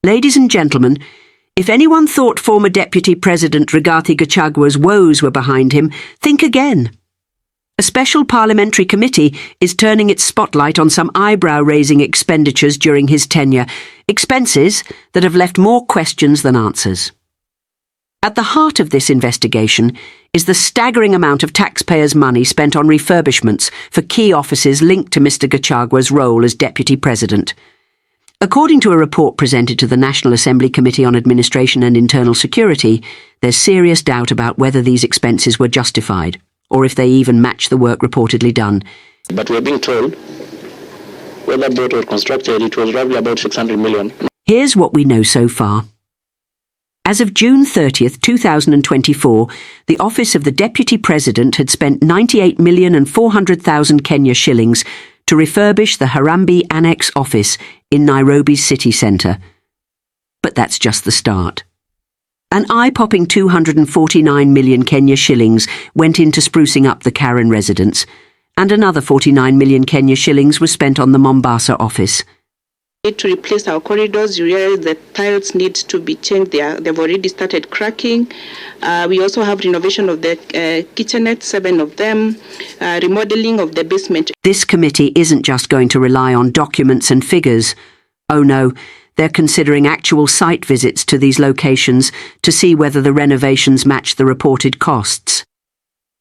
Ladies and gentlemen, if anyone thought former Deputy President Rigathi Gachagua's woes were behind him, think again. A special parliamentary committee is turning its spotlight on some eyebrow-raising expenditures during his tenure, expenses that have left more questions than answers. At the heart of this investigation is the staggering amount of taxpayers' money spent on refurbishments for key offices linked to Mr. Gachagua's role as Deputy President. According to a report presented to the National Assembly Committee on Administration and Internal Security, there's serious doubt about whether these expenses were justified, or if they even match the work reportedly done. But we're being told, whether built or constructed, it was roughly about 600 million. Here's what we know so far. As of June 30th, 2024, the Office of the Deputy President had spent 98,400,000 Kenya shillings to refurbish the Harambee Annex office in Nairobi's city centre. But that's just the start. An eye-popping 249 million Kenya shillings went into sprucing up the Karen residence, and another 49 million Kenya shillings was spent on the Mombasa office. To replace our corridors, you realize the tiles need to be changed. They've already started cracking. We also have renovation of the kitchenettes, 7 of them, remodeling of the basement. This committee isn't just going to rely on documents and figures. Oh no, they're considering actual site visits to these locations to see whether the renovations match the reported costs.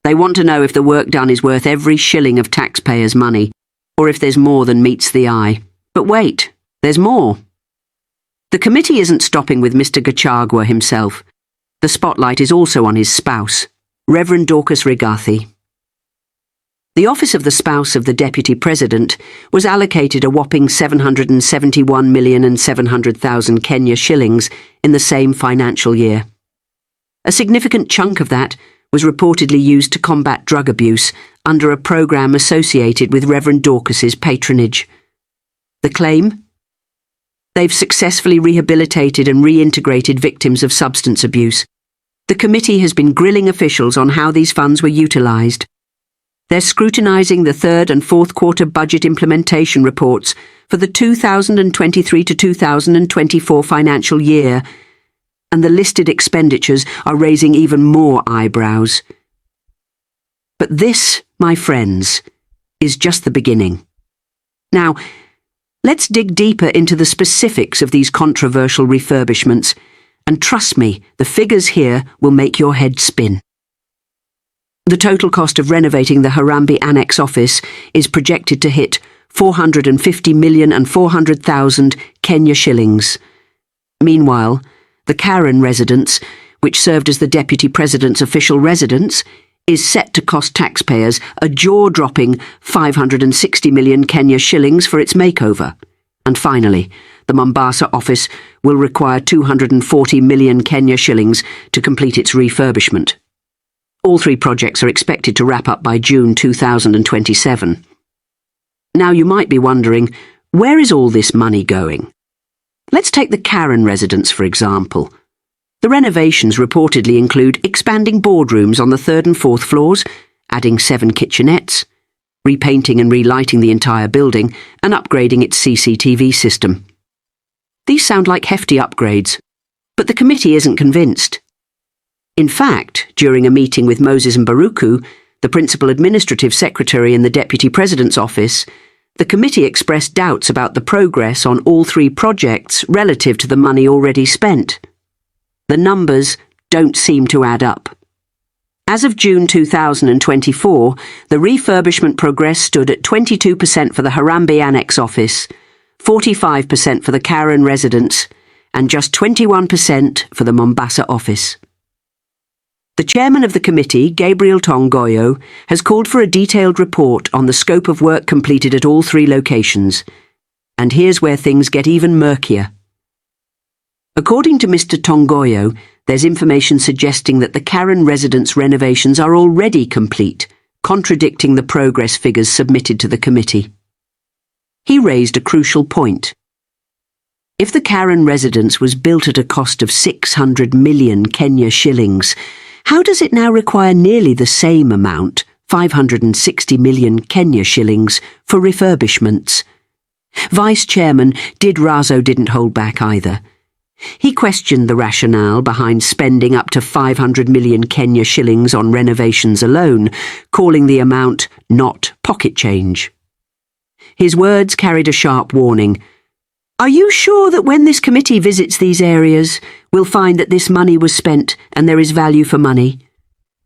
They want to know if the work done is worth every shilling of taxpayers' money, or if there's more than meets the eye. But wait, there's more. The committee isn't stopping with Mr. Gachagua himself. The spotlight is also on his spouse, Reverend Dorcas Rigathi. The office of the spouse of the Deputy President was allocated a whopping 771,700,000 Kenya shillings in the same financial year. A significant chunk of that was reportedly used to combat drug abuse under a programme associated with Reverend Dorcas's patronage. The claim? They've successfully rehabilitated and reintegrated victims of substance abuse. The committee has been grilling officials on how these funds were utilised. They're scrutinising the third and fourth quarter budget implementation reports for the 2023 to 2024 financial year, and the listed expenditures are raising even more eyebrows. But this, my friends, is just the beginning. Now, let's dig deeper into the specifics of these controversial refurbishments, and trust me, the figures here will make your head spin. The total cost of renovating the Harambee Annex office is projected to hit 450,400,000 Kenya shillings. Meanwhile, the Karen residence, which served as the Deputy President's official residence, is set to cost taxpayers a jaw-dropping 560 million Kenya shillings for its makeover. And finally, the Mombasa office will require 240 million Kenya shillings to complete its refurbishment. All 3 projects are expected to wrap up by June 2027. Now you might be wondering, where is all this money going? Let's take the Karen residence, for example. The renovations reportedly include expanding boardrooms on the 3rd and 4th floors, adding 7 kitchenettes, repainting and relighting the entire building, and upgrading its CCTV system. These sound like hefty upgrades, but the committee isn't convinced. In fact, during a meeting with Moses Mbaruku, the Principal Administrative Secretary in the Deputy President's office, the committee expressed doubts about the progress on all 3 projects relative to the money already spent. The numbers don't seem to add up. As of June 2024, the refurbishment progress stood at 22% for the Harambee Annex office, 45% for the Karen residence, and just 21% for the Mombasa office. The chairman of the committee, Gabriel Tongoyo, has called for a detailed report on the scope of work completed at all 3 locations. And here's where things get even murkier. According to Mr. Tongoyo, there's information suggesting that the Karen residence renovations are already complete, contradicting the progress figures submitted to the committee. He raised a crucial point. If the Karen residence was built at a cost of 600 million Kenya shillings, how does it now require nearly the same amount, 560 million Kenya shillings, for refurbishments? Vice Chairman Did Razo didn't hold back either. He questioned the rationale behind spending up to 500 million Kenya shillings on renovations alone, calling the amount not pocket change. His words carried a sharp warning. Are you sure that when this committee visits these areas, we'll find that this money was spent and there is value for money?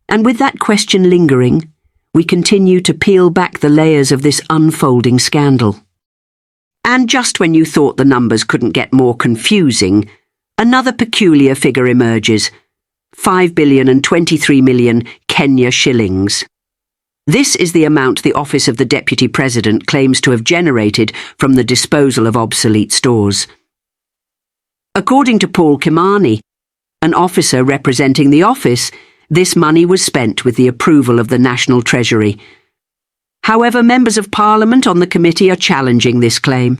And with that question lingering, we continue to peel back the layers of this unfolding scandal. And just when you thought the numbers couldn't get more confusing, another peculiar figure emerges: 5,023 million Kenya shillings. This is the amount the Office of the Deputy President claims to have generated from the disposal of obsolete stores. According to Paul Kimani, an officer representing the office, this money was spent with the approval of the National Treasury. However, members of Parliament on the committee are challenging this claim.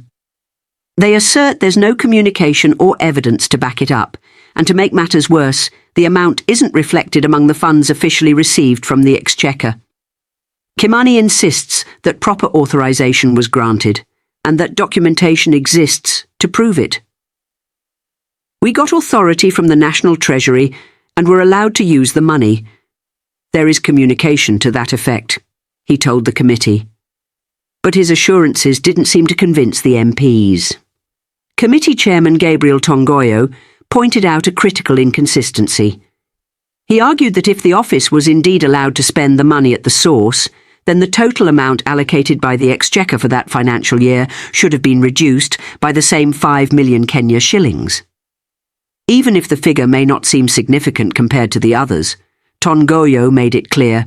They assert there's no communication or evidence to back it up, and to make matters worse, the amount isn't reflected among the funds officially received from the Exchequer. Kimani insists that proper authorisation was granted, and that documentation exists to prove it. We got authority from the National Treasury and were allowed to use the money. There is communication to that effect, he told the committee. But his assurances didn't seem to convince the MPs. Committee Chairman Gabriel Tongoyo pointed out a critical inconsistency. He argued that if the office was indeed allowed to spend the money at the source, then the total amount allocated by the Exchequer for that financial year should have been reduced by the same 5 million Kenya shillings. Even if the figure may not seem significant compared to the others, Tongoyo made it clear.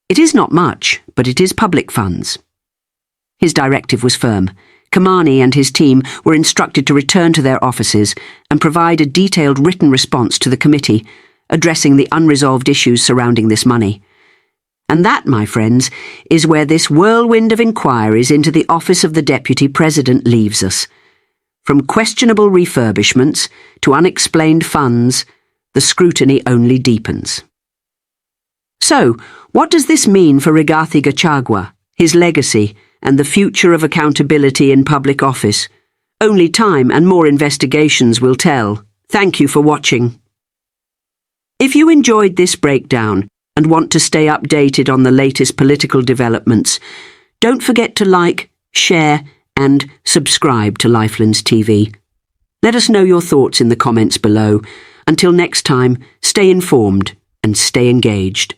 It is not much, but it is public funds. His directive was firm. Kimani and his team were instructed to return to their offices and provide a detailed written response to the committee, addressing the unresolved issues surrounding this money. And that, my friends, is where this whirlwind of inquiries into the office of the Deputy President leaves us. From questionable refurbishments to unexplained funds, the scrutiny only deepens. So, what does this mean for Rigathi Gachagua, his legacy, and the future of accountability in public office? Only time and more investigations will tell. Thank you for watching. If you enjoyed this breakdown and want to stay updated on the latest political developments, don't forget to like, share, and subscribe to Lifelens TV. Let us know your thoughts in the comments below. Until next time, stay informed and stay engaged.